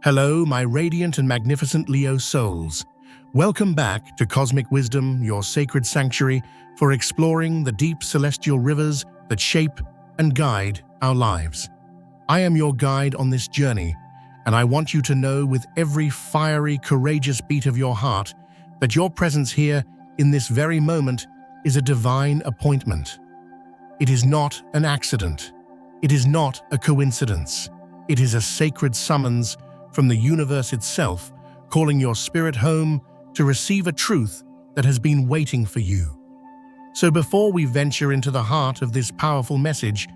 Hello, my radiant and magnificent Leo souls. Welcome back to Cosmic Wisdom, your sacred sanctuary for exploring the deep celestial rivers that shape and guide our lives. I am your guide on this journey, and I want you to know with every fiery, courageous beat of your heart that your presence here in this very moment is a divine appointment. It is not an accident. It is not a coincidence. It is a sacred summons from the universe itself, calling your spirit home to receive a truth that has been waiting for you. So before we venture into the heart of this powerful message,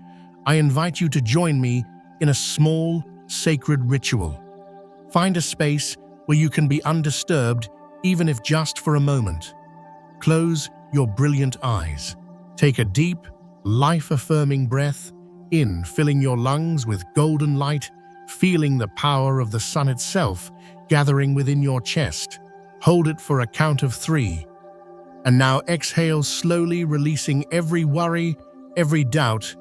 I invite you to join me in a small, sacred ritual. Find a space where you can be undisturbed, even if just for a moment. Close your brilliant eyes. Take a deep, life-affirming breath in, filling your lungs with golden light, feeling the power of the sun itself gathering within your chest. Hold it for a count of 3. And now exhale slowly, releasing every worry, every doubt,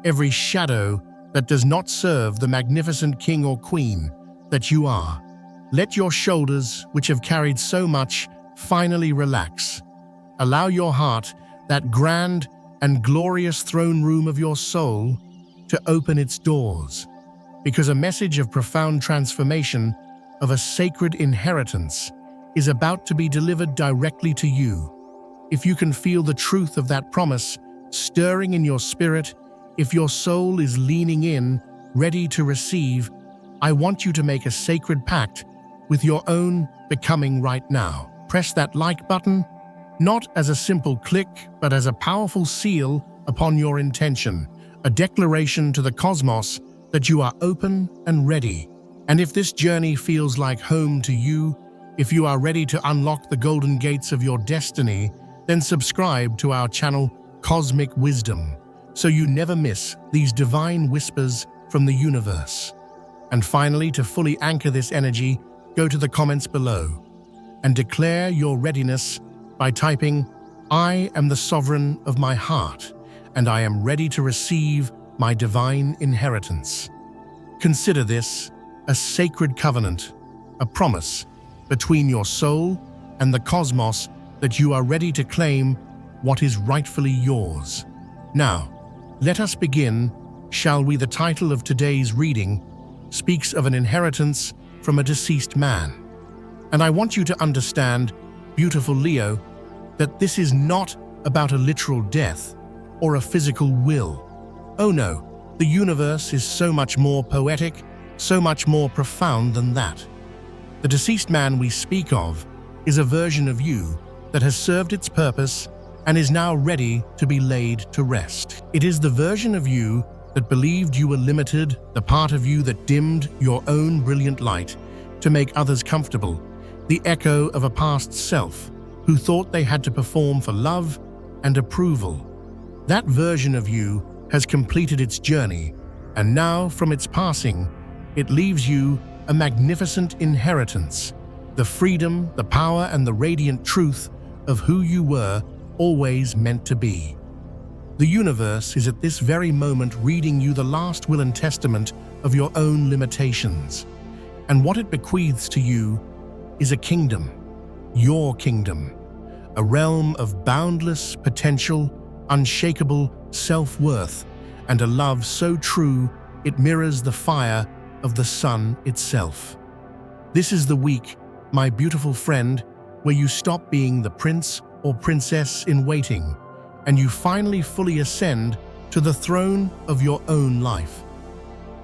every shadow that does not serve the magnificent king or queen that you are. Let your shoulders, which have carried so much, finally relax. Allow your heart, that grand and glorious throne room of your soul, to open its doors. Because a message of profound transformation, of a sacred inheritance, is about to be delivered directly to you. If you can feel the truth of that promise stirring in your spirit, if your soul is leaning in, ready to receive, I want you to make a sacred pact with your own becoming right now. Press that like button, not as a simple click, but as a powerful seal upon your intention, a declaration to the cosmos that you are open and ready. And if this journey feels like home to you, if you are ready to unlock the golden gates of your destiny, then subscribe to our channel Cosmic Wisdom so you never miss these divine whispers from the universe. And finally, to fully anchor this energy, go to the comments below and declare your readiness by typing, "I am the sovereign of my heart, and I am ready to receive my divine inheritance." Consider this a sacred covenant, a promise between your soul and the cosmos that you are ready to claim what is rightfully yours. Now, let us begin, shall we? The title of today's reading speaks of an inheritance from a deceased man. And I want you to understand, beautiful Leo, that this is not about a literal death or a physical will. Oh no, the universe is so much more poetic, so much more profound than that. The deceased man we speak of is a version of you that has served its purpose and is now ready to be laid to rest. It is the version of you that believed you were limited, the part of you that dimmed your own brilliant light to make others comfortable, the echo of a past self who thought they had to perform for love and approval. That version of you has completed its journey, and now, from its passing, it leaves you a magnificent inheritance, the freedom, the power, and the radiant truth of who you were always meant to be. The universe is at this very moment reading you the last will and testament of your own limitations, and what it bequeaths to you is a kingdom, your kingdom, a realm of boundless potential, unshakable self-worth, and a love so true it mirrors the fire of the sun itself. This is the week, my beautiful friend, where you stop being the prince or princess in waiting, and you finally fully ascend to the throne of your own life.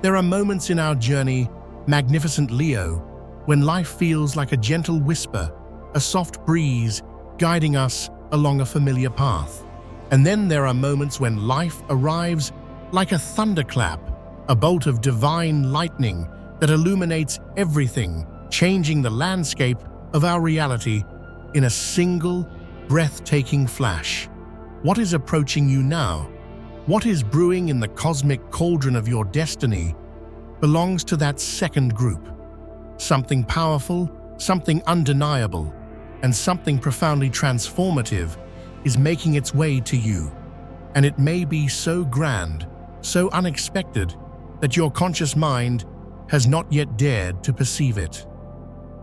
There are moments in our journey, magnificent Leo, when life feels like a gentle whisper, a soft breeze guiding us along a familiar path. And then there are moments when life arrives like a thunderclap, a bolt of divine lightning that illuminates everything, changing the landscape of our reality in a single, breathtaking flash. What is approaching you now? What is brewing in the cosmic cauldron of your destiny belongs to that second group. Something powerful, something undeniable, and something profoundly transformative is making its way to you. And it may be so grand, so unexpected, that your conscious mind has not yet dared to perceive it.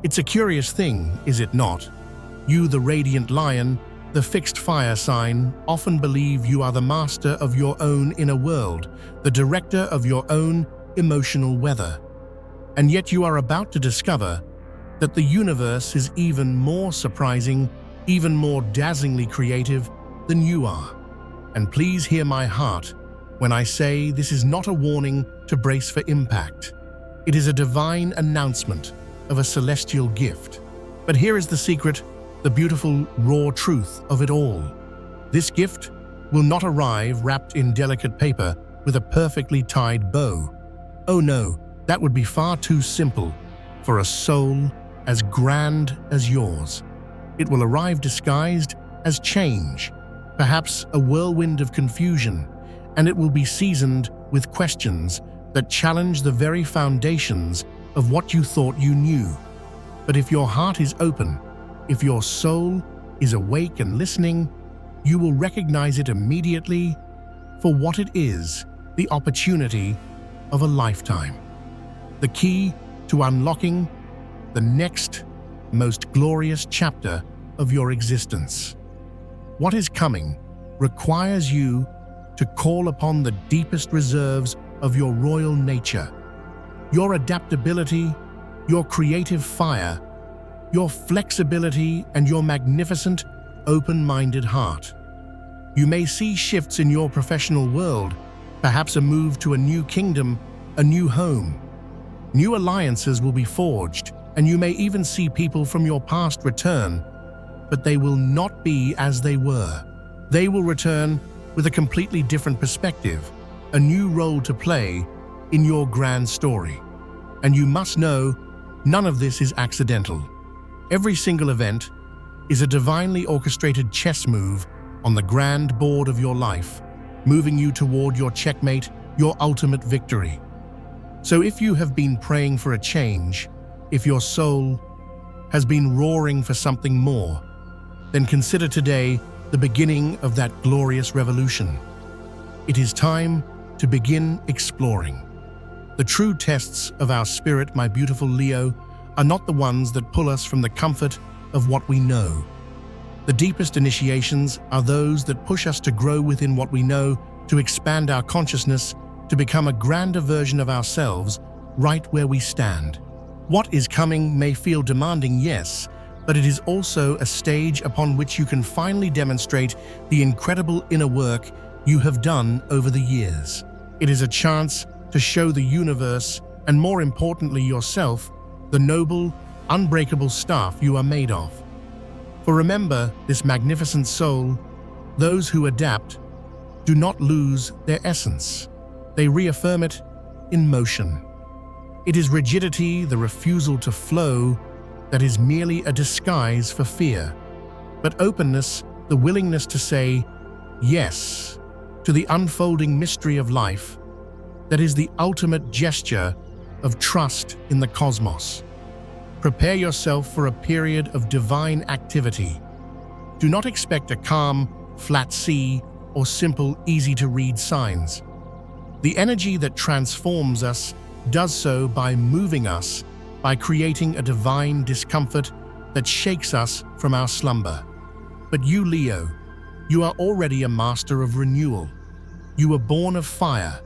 It's a curious thing, is it not? You, the radiant lion, the fixed fire sign, often believe you are the master of your own inner world, the director of your own emotional weather. And yet you are about to discover that the universe is even more surprising, even more dazzlingly creative than you are. And please hear my heart when I say this is not a warning to brace for impact. It is a divine announcement of a celestial gift. But here is the secret, the beautiful, raw truth of it all. This gift will not arrive wrapped in delicate paper with a perfectly tied bow. Oh no, that would be far too simple for a soul as grand as yours. It will arrive disguised as change, perhaps a whirlwind of confusion, and it will be seasoned with questions that challenge the very foundations of what you thought you knew. But if your heart is open, if your soul is awake and listening, you will recognize it immediately for what it is, the opportunity of a lifetime. The key to unlocking the next most glorious chapter of your existence. What is coming requires you to call upon the deepest reserves of your royal nature, your adaptability, your creative fire, your flexibility, and your magnificent, open-minded heart. You may see shifts in your professional world, perhaps a move to a new kingdom, a new home. New alliances will be forged, and you may even see people from your past return, but they will not be as they were. They will return with a completely different perspective, a new role to play in your grand story. And you must know, none of this is accidental. Every single event is a divinely orchestrated chess move on the grand board of your life, moving you toward your checkmate, your ultimate victory. So if you have been praying for a change, if your soul has been roaring for something more, then consider today the beginning of that glorious revolution. It is time to begin exploring. The true tests of our spirit, my beautiful Leo, are not the ones that pull us from the comfort of what we know. The deepest initiations are those that push us to grow within what we know, to expand our consciousness, to become a grander version of ourselves right where we stand. What is coming may feel demanding, yes, but it is also a stage upon which you can finally demonstrate the incredible inner work you have done over the years. It is a chance to show the universe, and more importantly yourself, the noble, unbreakable stuff you are made of. For remember, this magnificent soul, those who adapt do not lose their essence. They reaffirm it in motion. It is rigidity, the refusal to flow, that is merely a disguise for fear, but openness, the willingness to say yes to the unfolding mystery of life, that is the ultimate gesture of trust in the cosmos. Prepare yourself for a period of divine activity. Do not expect a calm, flat sea or simple, easy-to-read signs. The energy that transforms us does so by moving us, by creating a divine discomfort that shakes us from our slumber. But you, Leo, you are already a master of renewal. You were born of fire,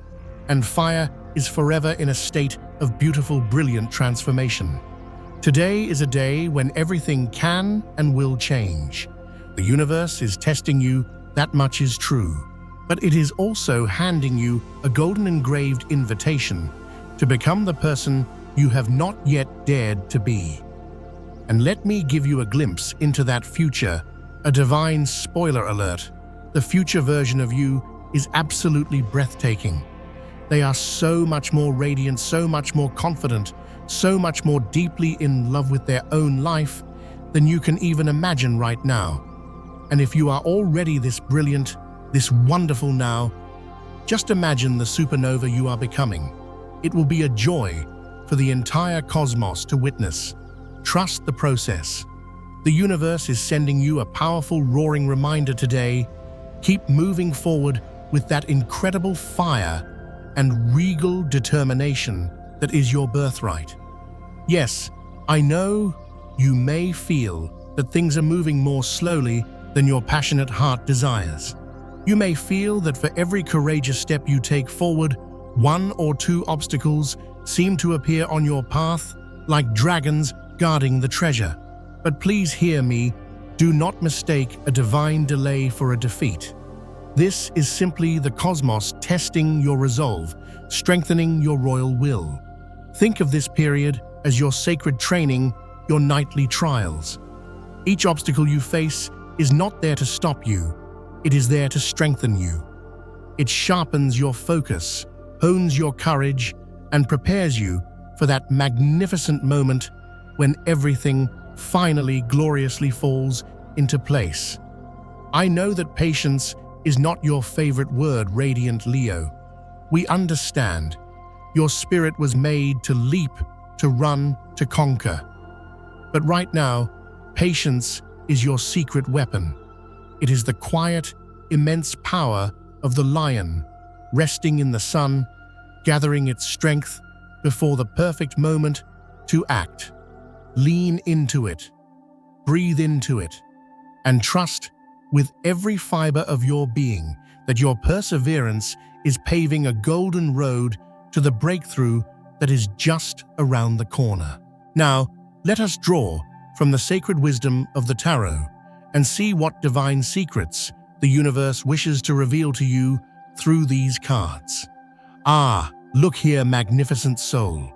and fire is forever in a state of beautiful, brilliant transformation. Today is a day when everything can and will change. The universe is testing you, that much is true. But it is also handing you a golden engraved invitation to become the person you have not yet dared to be. And let me give you a glimpse into that future, a divine spoiler alert. The future version of you is absolutely breathtaking. They are so much more radiant, so much more confident, so much more deeply in love with their own life than you can even imagine right now. And if you are already this brilliant, this wonderful now, just imagine the supernova you are becoming. It will be a joy for the entire cosmos to witness. Trust the process. The universe is sending you a powerful, roaring reminder today. Keep moving forward with that incredible fire and regal determination that is your birthright. Yes, I know you may feel that things are moving more slowly than your passionate heart desires. You may feel that for every courageous step you take forward, one or two obstacles seem to appear on your path like dragons guarding the treasure. But please hear me, do not mistake a divine delay for a defeat. This is simply the cosmos testing your resolve, strengthening your royal will. Think of this period as your sacred training, your nightly trials. Each obstacle you face is not there to stop you, it is there to strengthen you. It sharpens your focus, hones your courage, and prepares you for that magnificent moment when everything finally gloriously falls into place. I know that patience is not your favorite word, Radiant Leo. We understand. Your spirit was made to leap, to run, to conquer. But right now, patience is your secret weapon. It is the quiet, immense power of the lion, resting in the sun, gathering its strength before the perfect moment to act. Lean into it, breathe into it, and trust with every fiber of your being that your perseverance is paving a golden road to the breakthrough that is just around the corner. Now, let us draw from the sacred wisdom of the tarot and see what divine secrets the universe wishes to reveal to you through these cards. Ah, look here, magnificent soul.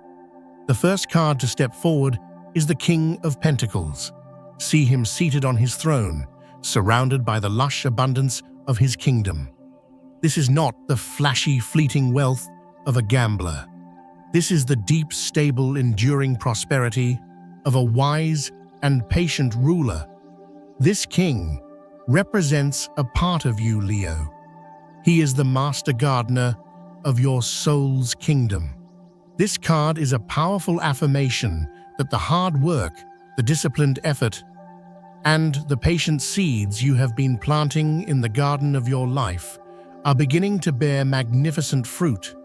The first card to step forward is the King of Pentacles. See him seated on his throne, surrounded by the lush abundance of his kingdom. This is not the flashy, fleeting wealth of a gambler. This is the deep, stable, enduring prosperity of a wise and patient ruler. This king represents a part of you, Leo. He is the master gardener of your soul's kingdom. This card is a powerful affirmation that the hard work, the disciplined effort, and the patient seeds you have been planting in the garden of your life are beginning to bear magnificent fruit.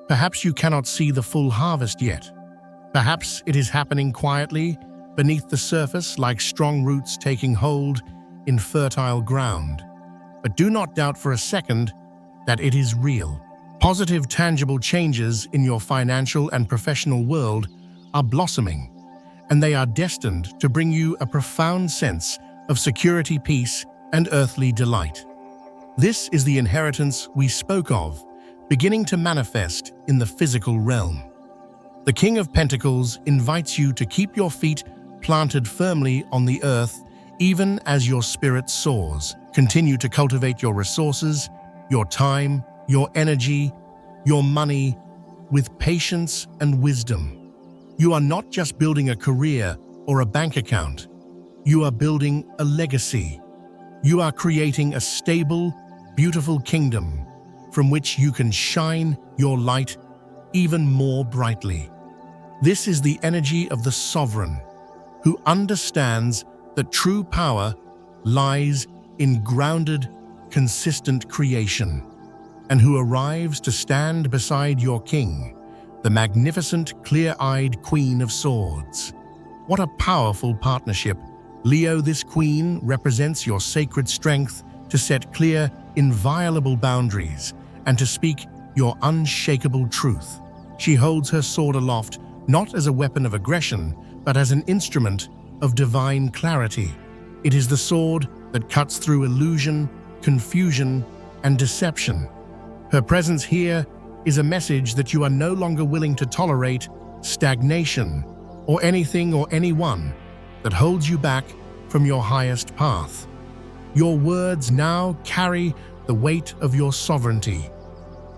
Perhaps you cannot see the full harvest yet. Perhaps it is happening quietly beneath the surface like strong roots taking hold in fertile ground. But do not doubt for a second that it is real. Positive, tangible changes in your financial and professional world are blossoming, and they are destined to bring you a profound sense of security, peace, and earthly delight. This is the inheritance we spoke of, beginning to manifest in the physical realm. The King of Pentacles invites you to keep your feet planted firmly on the earth, even as your spirit soars. Continue to cultivate your resources, your time, your energy, your money, with patience and wisdom. You are not just building a career or a bank account. You are building a legacy. You are creating a stable, beautiful kingdom from which you can shine your light even more brightly. This is the energy of the sovereign, who understands that true power lies in grounded, consistent creation, and who arrives to stand beside your king, the magnificent, clear-eyed Queen of Swords. What a powerful partnership. Leo, this queen represents your sacred strength to set clear, inviolable boundaries and to speak your unshakable truth. She holds her sword aloft not as a weapon of aggression, but as an instrument of divine clarity. It is the sword that cuts through illusion, confusion, and deception. Her presence here is a message that you are no longer willing to tolerate stagnation or anything or anyone that holds you back from your highest path. Your words now carry the weight of your sovereignty.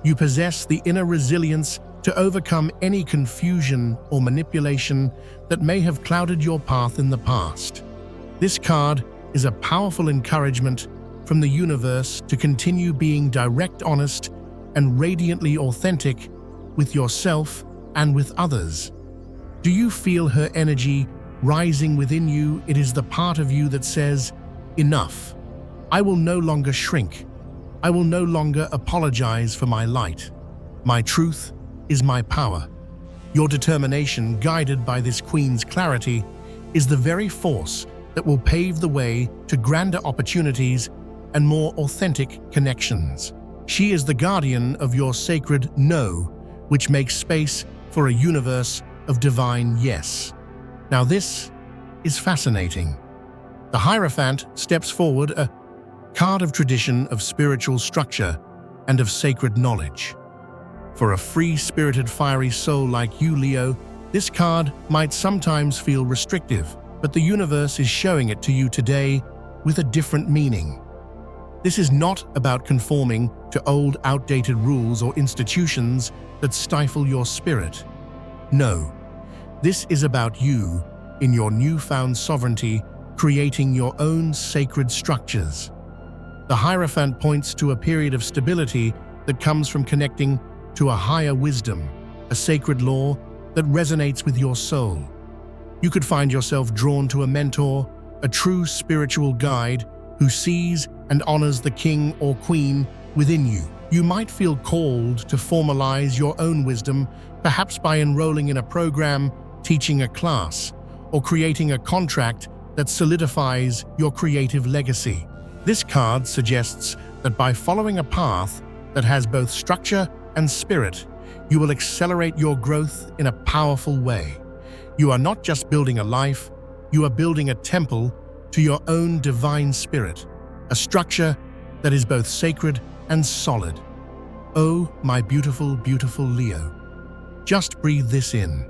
You possess the inner resilience to overcome any confusion or manipulation that may have clouded your path in the past. This card is a powerful encouragement from the universe to continue being direct, honest, and radiantly authentic with yourself and with others. Do you feel her energy rising within you? It is the part of you that says, "Enough. I will no longer shrink. I will no longer apologize for my light. My truth is my power." Your determination, guided by this queen's clarity, is the very force that will pave the way to grander opportunities and more authentic connections. She is the guardian of your sacred no, which makes space for a universe of divine yes. Now this is fascinating. The Hierophant steps forward, a card of tradition, of spiritual structure, and of sacred knowledge. For a free-spirited, fiery soul like you, Leo, this card might sometimes feel restrictive, but the universe is showing it to you today with a different meaning. This is not about conforming to old, outdated rules or institutions that stifle your spirit. No, this is about you, in your newfound sovereignty, creating your own sacred structures. The Hierophant points to a period of stability that comes from connecting to a higher wisdom, a sacred law that resonates with your soul. You could find yourself drawn to a mentor, a true spiritual guide who sees and honors the king or queen within you. You might feel called to formalize your own wisdom, perhaps by enrolling in a program, teaching a class, or creating a contract that solidifies your creative legacy. This card suggests that by following a path that has both structure and spirit, you will accelerate your growth in a powerful way. You are not just building a life, you are building a temple to your own divine spirit, a structure that is both sacred and solid. Oh, my beautiful, beautiful Leo. Just breathe this in.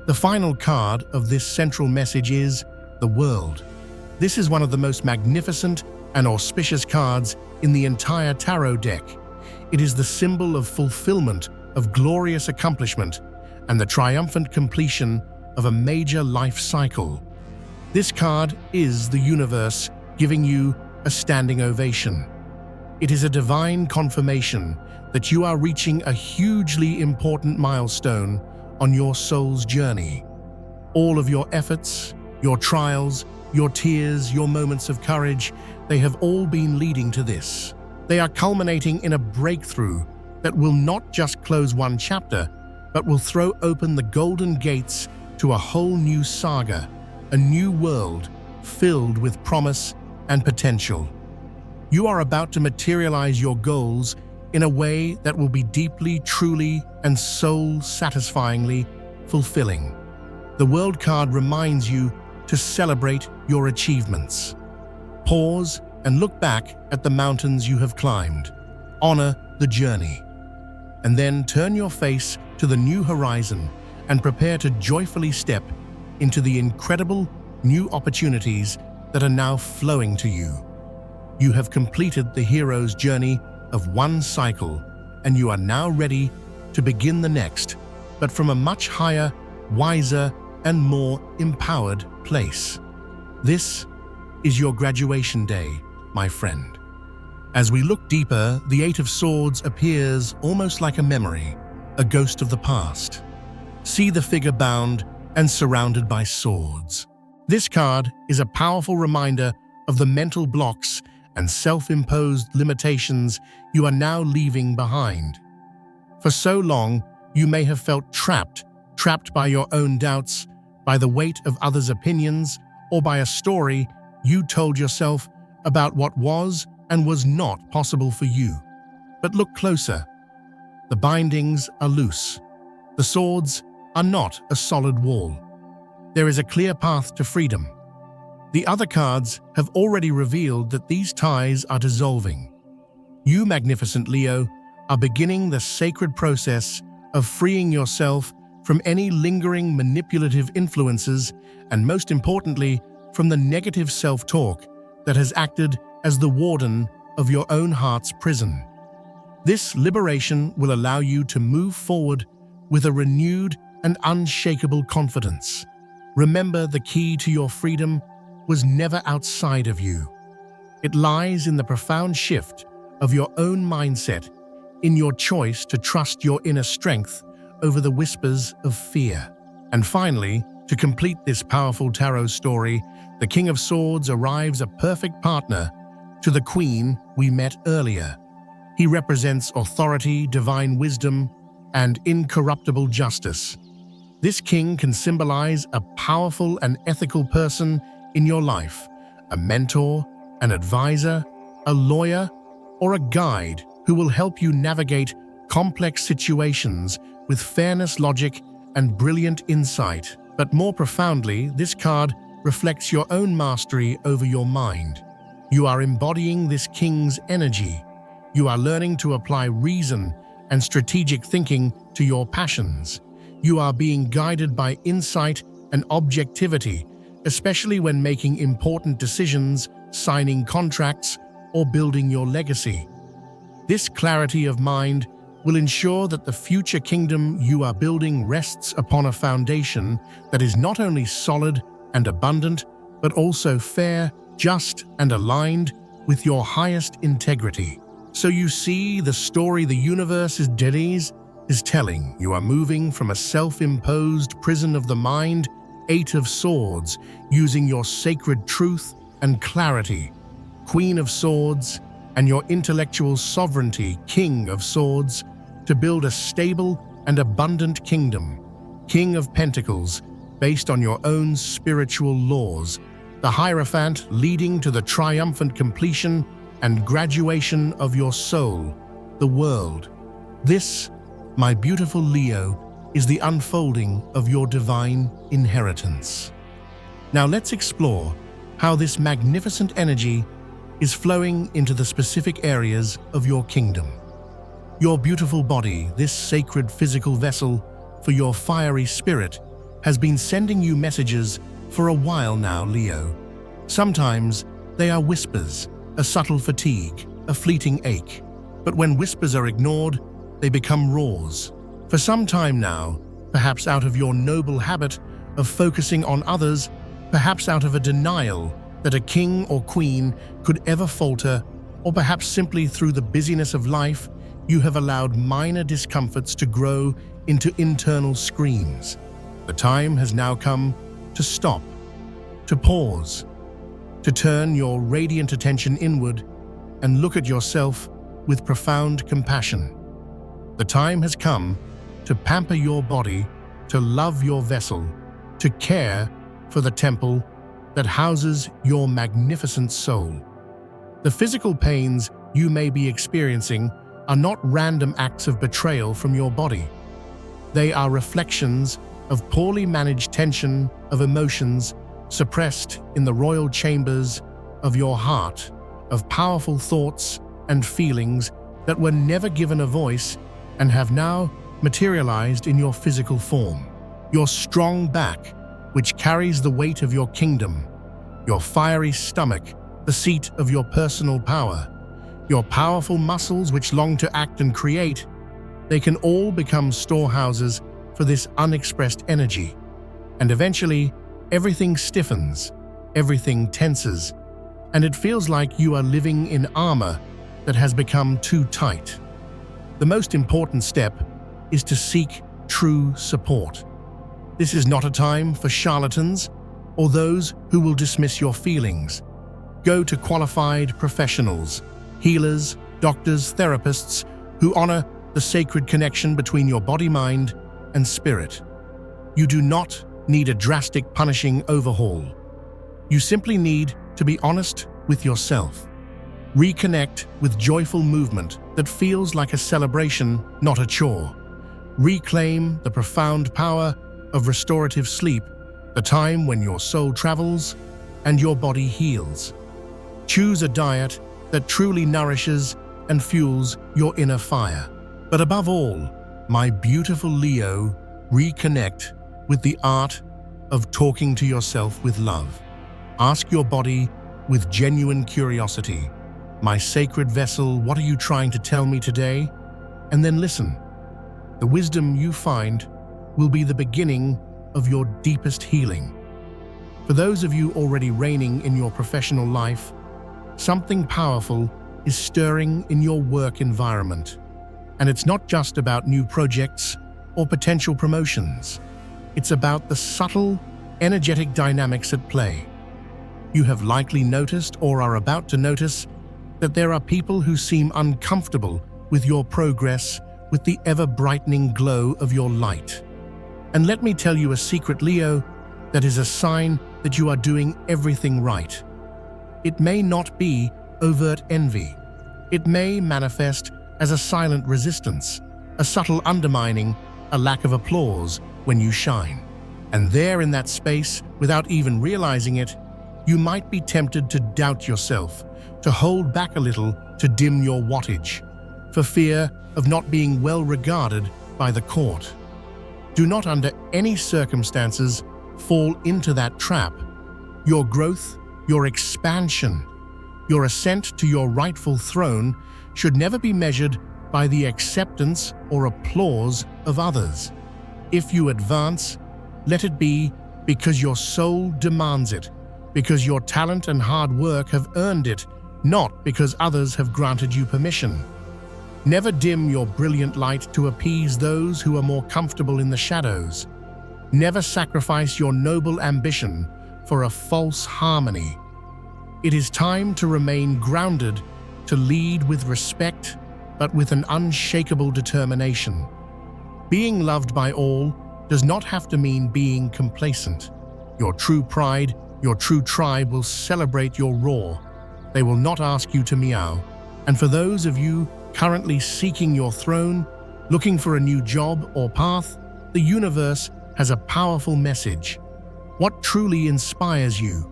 The final card of this central message is the World. This is one of the most magnificent and auspicious cards in the entire tarot deck. It is the symbol of fulfillment, of glorious accomplishment, and the triumphant completion of a major life cycle. This card is the universe giving you a standing ovation. It is a divine confirmation that you are reaching a hugely important milestone on your soul's journey. All of your efforts, your trials, your tears, your moments of courage, they have all been leading to this. They are culminating in a breakthrough that will not just close one chapter, but will throw open the golden gates to a whole new saga, a new world filled with promise and potential. You are about to materialize your goals in a way that will be deeply, truly, and soul-satisfyingly fulfilling. The World card reminds you to celebrate your achievements. Pause and look back at the mountains you have climbed. Honor the journey. And then turn your face to the new horizon and prepare to joyfully step into the incredible new opportunities that are now flowing to you. You have completed the hero's journey of one cycle, and you are now ready to begin the next, but from a much higher, wiser, and more empowered place. This is your graduation day, my friend. As we look deeper, the Eight of Swords appears almost like a memory, a ghost of the past. See the figure bound and surrounded by swords. This card is a powerful reminder of the mental blocks and self-imposed limitations you are now leaving behind. For so long, you may have felt trapped by your own doubts, by the weight of others' opinions, or by a story you told yourself about what was and was not possible for you. But look closer. The bindings are loose. The swords are not a solid wall. There is a clear path to freedom. The other cards have already revealed that these ties are dissolving. You, magnificent Leo, are beginning the sacred process of freeing yourself from any lingering manipulative influences and, most importantly, from the negative self-talk that has acted as the warden of your own heart's prison. This liberation will allow you to move forward with a renewed and unshakable confidence. Remember, the key to your freedom was never outside of you. It lies in the profound shift of your own mindset, in your choice to trust your inner strength over the whispers of fear. And finally, to complete this powerful tarot story, the King of Swords arrives a perfect partner to the Queen we met earlier. He represents authority, divine wisdom, and incorruptible justice. This king can symbolize a powerful and ethical person in your life, a mentor, an advisor, a lawyer, or a guide who will help you navigate complex situations with fairness, logic, and brilliant insight. But more profoundly, this card reflects your own mastery over your mind. You are embodying this king's energy. You are learning to apply reason and strategic thinking to your passions. You are being guided by insight and objectivity, especially when making important decisions, signing contracts, or building your legacy. This clarity of mind will ensure that the future kingdom you are building rests upon a foundation that is not only solid and abundant, but also fair, just, and aligned with your highest integrity. So you see, the story the universe is telling. You are moving from a self-imposed prison of the mind, Eight of Swords, using your sacred truth and clarity, Queen of Swords, and your intellectual sovereignty, King of Swords, to build a stable and abundant kingdom, King of Pentacles, based on your own spiritual laws, the Hierophant leading to the triumphant completion and graduation of your soul, the world. This, my beautiful Leo, is the unfolding of your divine inheritance. Now let's explore how this magnificent energy is flowing into the specific areas of your kingdom. Your beautiful body, this sacred physical vessel for your fiery spirit, has been sending you messages for a while now, Leo. Sometimes they are whispers, a subtle fatigue, a fleeting ache. But when whispers are ignored, they become roars. For some time now, perhaps out of your noble habit of focusing on others, perhaps out of a denial that a king or queen could ever falter, or perhaps simply through the busyness of life, you have allowed minor discomforts to grow into internal screams. The time has now come to stop, to pause, to turn your radiant attention inward and look at yourself with profound compassion. The time has come to pamper your body, to love your vessel, to care for the temple that houses your magnificent soul. The physical pains you may be experiencing are not random acts of betrayal from your body. They are reflections of poorly managed tension of emotions suppressed in the royal chambers of your heart, of powerful thoughts and feelings that were never given a voice and have now materialized in your physical form. Your strong back, which carries the weight of your kingdom, your fiery stomach, the seat of your personal power, your powerful muscles which long to act and create, they can all become storehouses for this unexpressed energy. And eventually, everything stiffens, everything tenses, and it feels like you are living in armor that has become too tight. The most important step is to seek true support. This is not a time for charlatans or those who will dismiss your feelings. Go to qualified professionals, healers, doctors, therapists who honor the sacred connection between your body, mind, and spirit. You do not need a drastic, punishing overhaul. You simply need to be honest with yourself. Reconnect with joyful movement that feels like a celebration, not a chore. Reclaim the profound power of restorative sleep, the time when your soul travels and your body heals. Choose a diet that truly nourishes and fuels your inner fire. But above all, my beautiful Leo, reconnect with the art of talking to yourself with love. Ask your body with genuine curiosity, "My sacred vessel, what are you trying to tell me today?" And then listen. The wisdom you find will be the beginning of your deepest healing. For those of you already reigning in your professional life, something powerful is stirring in your work environment. And it's not just about new projects or potential promotions. It's about the subtle, energetic dynamics at play. You have likely noticed or are about to notice that there are people who seem uncomfortable with your progress, with the ever-brightening glow of your light. And let me tell you a secret, Leo, that is a sign that you are doing everything right. It may not be overt envy. It may manifest as a silent resistance, a subtle undermining, a lack of applause when you shine. And there in that space, without even realizing it, you might be tempted to doubt yourself, to hold back a little, to dim your wattage, for fear of not being well regarded by the court. Do not under any circumstances fall into that trap. Your growth, your expansion, your ascent to your rightful throne should never be measured by the acceptance or applause of others. If you advance, let it be because your soul demands it, because your talent and hard work have earned it, not because others have granted you permission. Never dim your brilliant light to appease those who are more comfortable in the shadows. Never sacrifice your noble ambition for a false harmony. It is time to remain grounded, to lead with respect, but with an unshakable determination. Being loved by all does not have to mean being complacent. Your true pride, your true tribe will celebrate your roar. They will not ask you to meow. And for those of you currently seeking your throne, looking for a new job or path, the universe has a powerful message. What truly inspires you,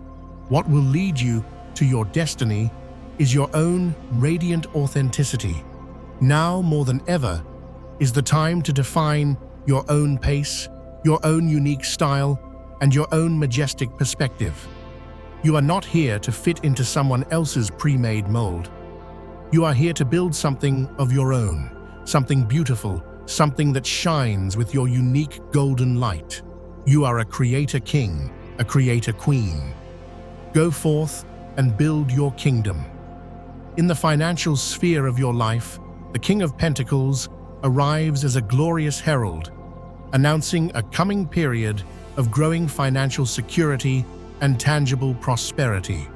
what will lead you to your destiny, is your own radiant authenticity. Now more than ever is the time to define your own pace, your own unique style, and your own majestic perspective. You are not here to fit into someone else's pre-made mold. You are here to build something of your own, something beautiful, something that shines with your unique golden light. You are a creator king, a creator queen. Go forth and build your kingdom. In the financial sphere of your life, the King of Pentacles arrives as a glorious herald, announcing a coming period of growing financial security and tangible prosperity.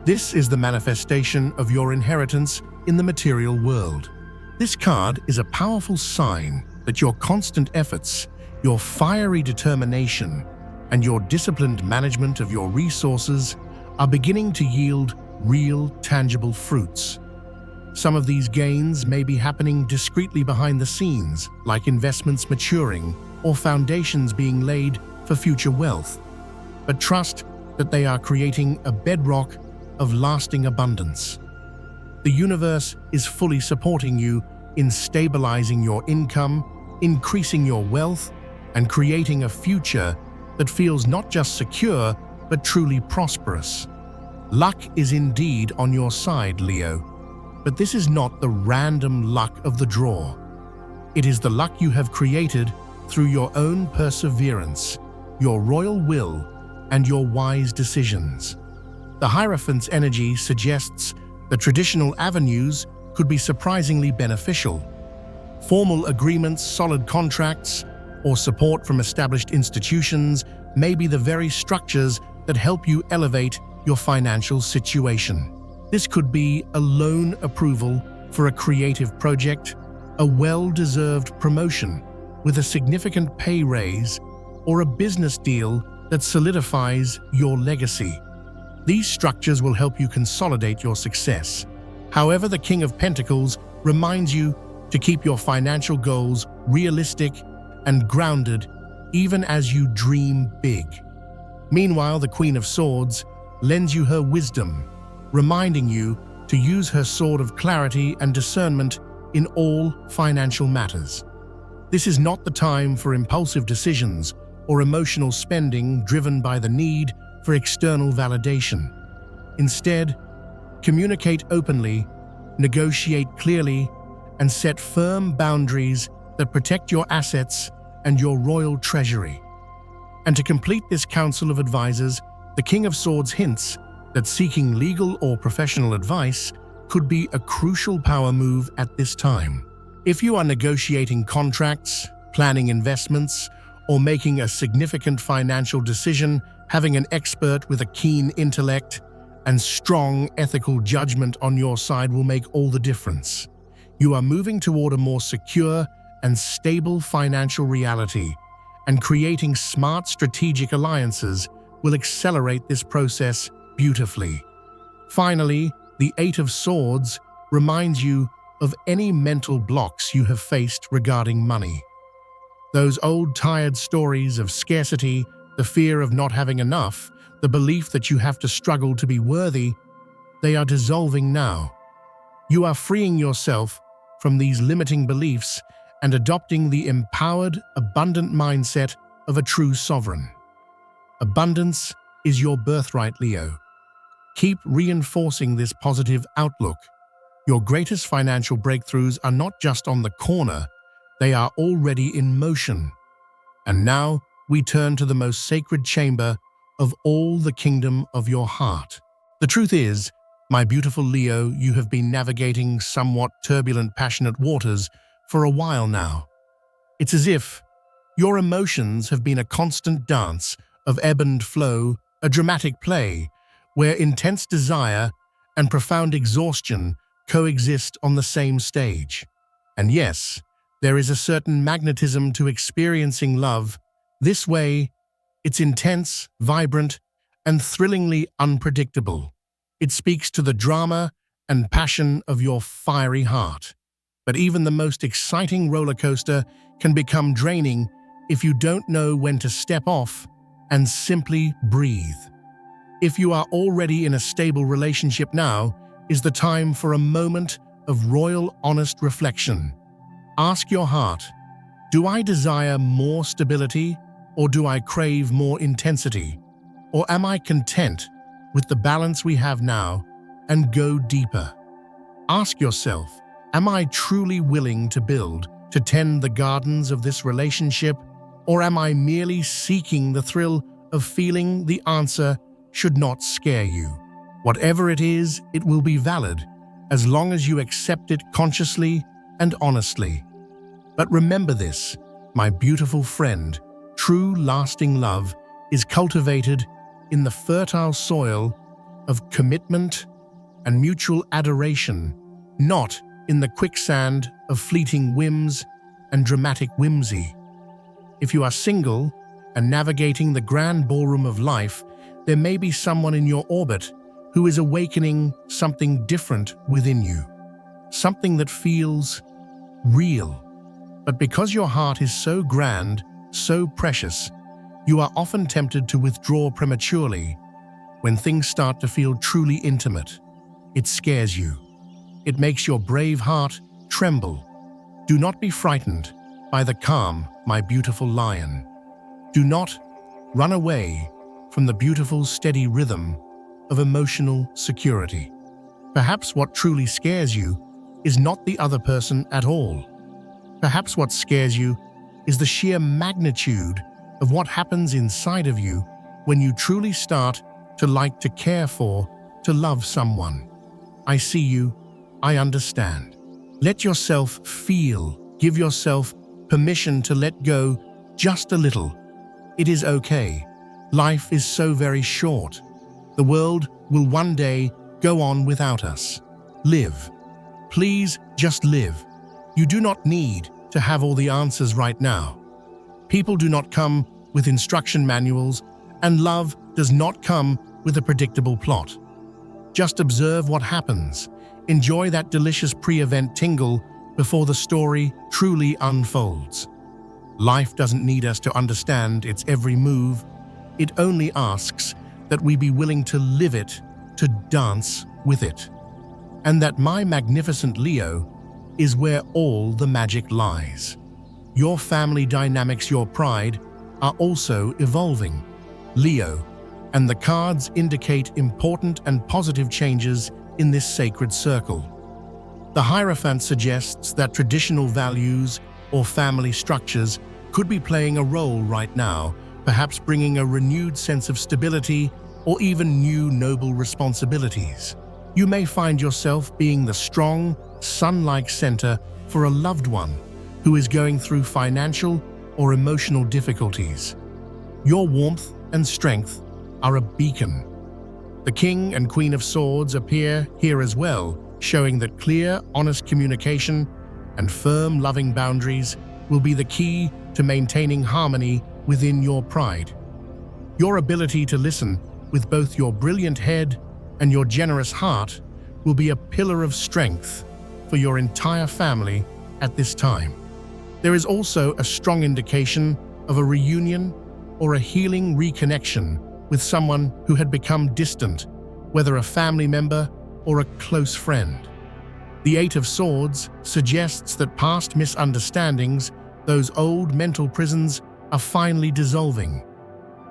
This is the manifestation of your inheritance in the material world. This card is a powerful sign that your constant efforts, your fiery determination, and your disciplined management of your resources are beginning to yield real, tangible fruits. Some of these gains may be happening discreetly behind the scenes, like investments maturing or foundations being laid for future wealth. But trust that they are creating a bedrock of lasting abundance. The universe is fully supporting you in stabilizing your income, increasing your wealth, and creating a future that feels not just secure, but truly prosperous. Luck is indeed on your side, Leo, but this is not the random luck of the draw. It is the luck you have created through your own perseverance, your royal will, and your wise decisions. The Hierophant's energy suggests that traditional avenues could be surprisingly beneficial. Formal agreements, solid contracts, or support from established institutions may be the very structures that help you elevate your financial situation. This could be a loan approval for a creative project, a well-deserved promotion with a significant pay raise, or a business deal that solidifies your legacy. These structures will help you consolidate your success. However, the King of Pentacles reminds you to keep your financial goals realistic and grounded even as you dream big. Meanwhile, the Queen of Swords lends you her wisdom, reminding you to use her sword of clarity and discernment in all financial matters. This is not the time for impulsive decisions or emotional spending driven by the need for external validation. Instead, communicate openly, negotiate clearly, and set firm boundaries that protect your assets and your royal treasury. And to complete this council of advisors, the King of Swords hints that seeking legal or professional advice could be a crucial power move at this time. If you are negotiating contracts, planning investments, or making a significant financial decision, having an expert with a keen intellect and strong ethical judgment on your side will make all the difference. You are moving toward a more secure and stable financial reality, and creating smart strategic alliances will accelerate this process beautifully. Finally, the Eight of Swords reminds you of any mental blocks you have faced regarding money. Those old tired stories of scarcity, the fear of not having enough, the belief that you have to struggle to be worthy, they are dissolving now. You are freeing yourself from these limiting beliefs and adopting the empowered, abundant mindset of a true sovereign. Abundance is your birthright, Leo. Keep reinforcing this positive outlook. Your greatest financial breakthroughs are not just on the corner, they are already in motion. And now we turn to the most sacred chamber of all, the kingdom of your heart. The truth is, my beautiful Leo, you have been navigating somewhat turbulent, passionate waters for a while now. It's as if your emotions have been a constant dance of ebb and flow, a dramatic play where intense desire and profound exhaustion coexist on the same stage. And yes, there is a certain magnetism to experiencing love this way. It's intense, vibrant, and thrillingly unpredictable. It speaks to the drama and passion of your fiery heart. But even the most exciting roller coaster can become draining if you don't know when to step off and simply breathe. If you are already in a stable relationship now, is the time for a moment of royal, honest reflection. Ask your heart, do I desire more stability, or do I crave more intensity? Or am I content with the balance we have now and go deeper? Ask yourself, am I truly willing to build, to tend the gardens of this relationship, or am I merely seeking the thrill of feeling? The answer should not scare you. Whatever it is, it will be valid, as long as you accept it consciously and honestly. But remember this, my beautiful friend, true lasting love is cultivated in the fertile soil of commitment and mutual adoration, not in the quicksand of fleeting whims and dramatic whimsy. If you are single and navigating the grand ballroom of life, there may be someone in your orbit who is awakening something different within you, something that feels real. But because your heart is so grand, so precious, you are often tempted to withdraw prematurely. When things start to feel truly intimate, it scares you. It makes your brave heart tremble. Do not be frightened by the calm, my beautiful lion. Do not run away from the beautiful, steady rhythm of emotional security. Perhaps what truly scares you is not the other person at all. Perhaps what scares you is the sheer magnitude of what happens inside of you when you truly start to like, to care for, to love someone. I see you, I understand. Let yourself feel, give yourself permission to let go just a little. It is okay. Life is so very short. The world will one day go on without us. Live. Please just live. You do not need to have all the answers right now. People do not come with instruction manuals, and love does not come with a predictable plot. Just observe what happens. Enjoy that delicious pre-event tingle before the story truly unfolds. Life doesn't need us to understand its every move. It only asks that we be willing to live it, to dance with it. And that, my magnificent Leo, is where all the magic lies. Your family dynamics, your pride, are also evolving, Leo, and the cards indicate important and positive changes in this sacred circle. The Hierophant suggests that traditional values or family structures could be playing a role right now, perhaps bringing a renewed sense of stability or even new noble responsibilities. You may find yourself being the strong, sun-like center for a loved one who is going through financial or emotional difficulties. Your warmth and strength are a beacon. The King and Queen of Swords appear here as well, showing that clear, honest communication and firm, loving boundaries will be the key to maintaining harmony within your pride. Your ability to listen with both your brilliant head and your generous heart will be a pillar of strength for your entire family at this time. There is also a strong indication of a reunion or a healing reconnection with someone who had become distant, whether a family member or a close friend. The Eight of Swords suggests that past misunderstandings, those old mental prisons, are finally dissolving,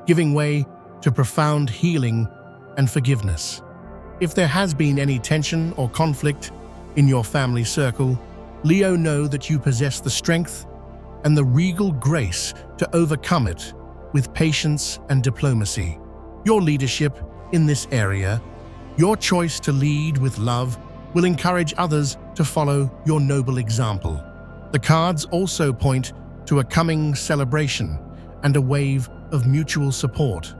giving way to profound healing and forgiveness. If there has been any tension or conflict in your family circle, Leo, know that you possess the strength and the regal grace to overcome it with patience and diplomacy. Your leadership in this area, your choice to lead with love, will encourage others to follow your noble example. The cards also point to a coming celebration and a wave of mutual support.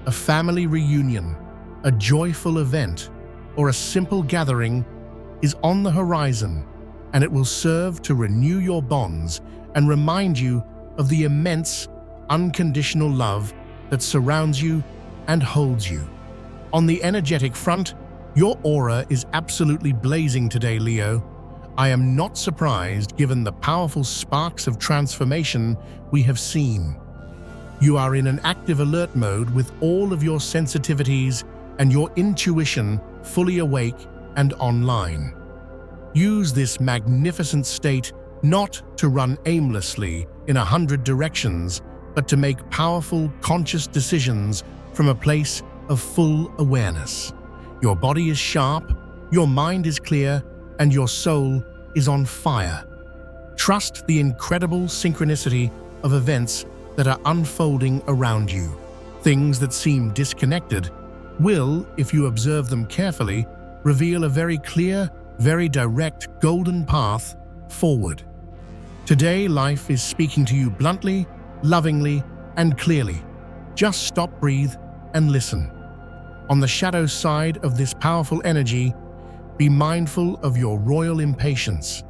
A family reunion, a joyful event, or a simple gathering is on the horizon, and it will serve to renew your bonds and remind you of the immense, unconditional love that surrounds you and holds you. On the energetic front, your aura is absolutely blazing today, Leo. I am not surprised given the powerful sparks of transformation we have seen. You are in an active alert mode with all of your sensitivities and your intuition fully awake and online. Use this magnificent state not to run aimlessly in 100 directions, but to make powerful, conscious decisions from a place of full awareness. Your body is sharp, your mind is clear, and your soul is on fire. Trust the incredible synchronicity of events that are unfolding around you. Things that seem disconnected will, if you observe them carefully, reveal a very clear, very direct golden path forward. Today, life is speaking to you bluntly, lovingly, and clearly. Just stop, breathe, and listen. On the shadow side of this powerful energy, be mindful of your royal impatience.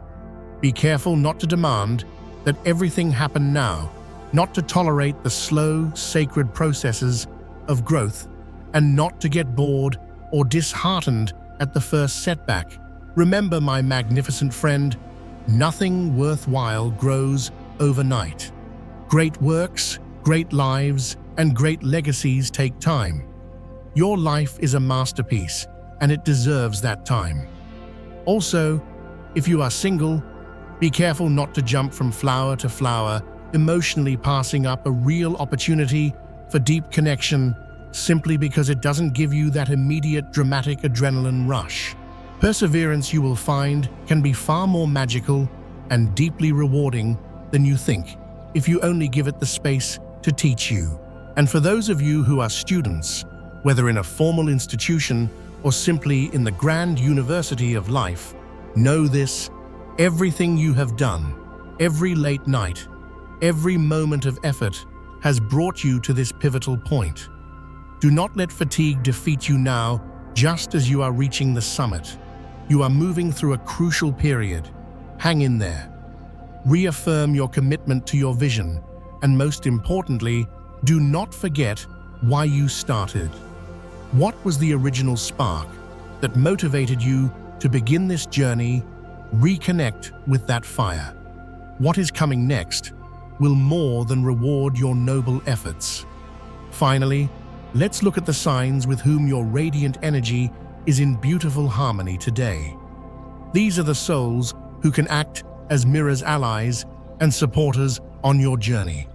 Be careful not to demand that everything happen now, not to tolerate the slow, sacred processes of growth, and not to get bored or disheartened at the first setback. Remember, my magnificent friend, nothing worthwhile grows overnight. Great works, great lives, and great legacies take time. Your life is a masterpiece, and it deserves that time. Also, if you are single, be careful not to jump from flower to flower, emotionally passing up a real opportunity for deep connection simply because it doesn't give you that immediate dramatic adrenaline rush. Perseverance, you will find, can be far more magical and deeply rewarding than you think if you only give it the space to teach you. And for those of you who are students, whether in a formal institution or simply in the grand university of life, know this: everything you have done, every late night, every moment of effort has brought you to this pivotal point. Do not let fatigue defeat you now, just as you are reaching the summit. You are moving through a crucial period. Hang in there. Reaffirm your commitment to your vision, and most importantly, do not forget why you started. What was the original spark that motivated you to begin this journey? Reconnect with that fire. What is coming next will more than reward your noble efforts. Finally, let's look at the signs with whom your radiant energy is in beautiful harmony today. These are the souls who can act as mirrors, allies, and supporters on your journey.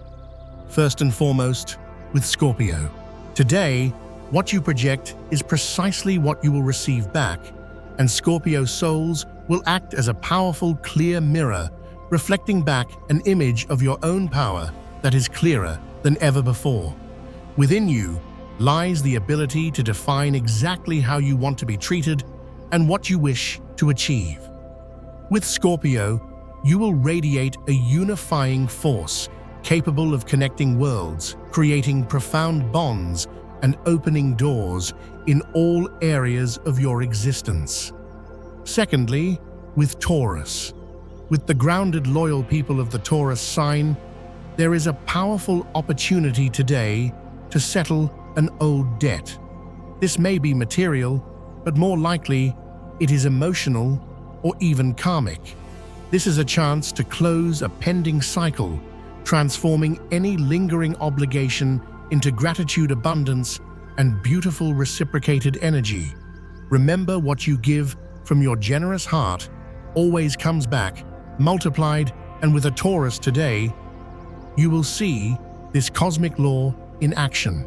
First and foremost, with Scorpio. Today, what you project is precisely what you will receive back, and Scorpio souls will act as a powerful, clear mirror, reflecting back an image of your own power that is clearer than ever before. Within you lies the ability to define exactly how you want to be treated and what you wish to achieve. With Scorpio, you will radiate a unifying force capable of connecting worlds, creating profound bonds, and opening doors in all areas of your existence. Secondly, with Taurus. With the grounded, loyal people of the Taurus sign, There is a powerful opportunity today to settle an old debt. This may be material, but more likely it is emotional or even karmic. This is a chance to close a pending cycle, transforming any lingering obligation into gratitude, abundance, and beautiful reciprocated energy. Remember, what you give from your generous heart always comes back, multiplied, and with a Taurus today, you will see this cosmic law in action.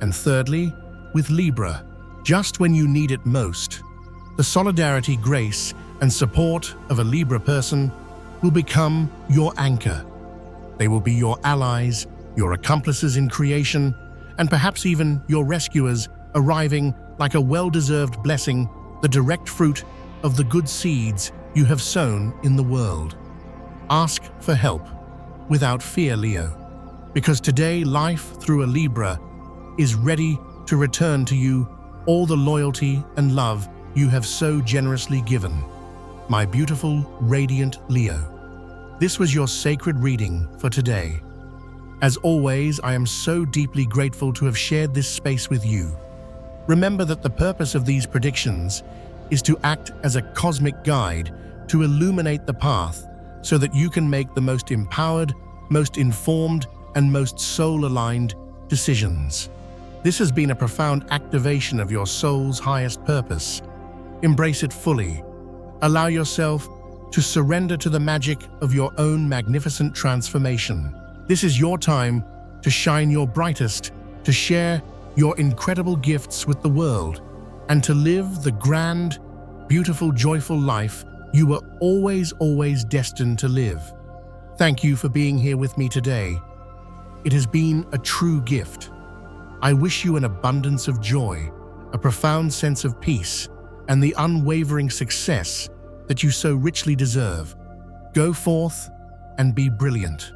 And thirdly, with Libra, just when you need it most, the solidarity, grace, and support of a Libra person will become your anchor. They will be your allies, your accomplices in creation, and perhaps even your rescuers, arriving like a well-deserved blessing, the direct fruit of the good seeds you have sown in the world. Ask for help without fear, Leo, because today life through a Libra is ready to return to you all the loyalty and love you have so generously given. My beautiful, radiant Leo, this was your sacred reading for today. As always, I am so deeply grateful to have shared this space with you. Remember that the purpose of these predictions is to act as a cosmic guide to illuminate the path so that you can make the most empowered, most informed, and most soul-aligned decisions. This has been a profound activation of your soul's highest purpose. Embrace it fully. Allow yourself to surrender to the magic of your own magnificent transformation. This is your time to shine your brightest, to share your incredible gifts with the world, and to live the grand, beautiful, joyful life you were always destined to live. Thank you for being here with me today. It has been a true gift. I wish you an abundance of joy, a profound sense of peace, and the unwavering success that you so richly deserve. Go forth and be brilliant.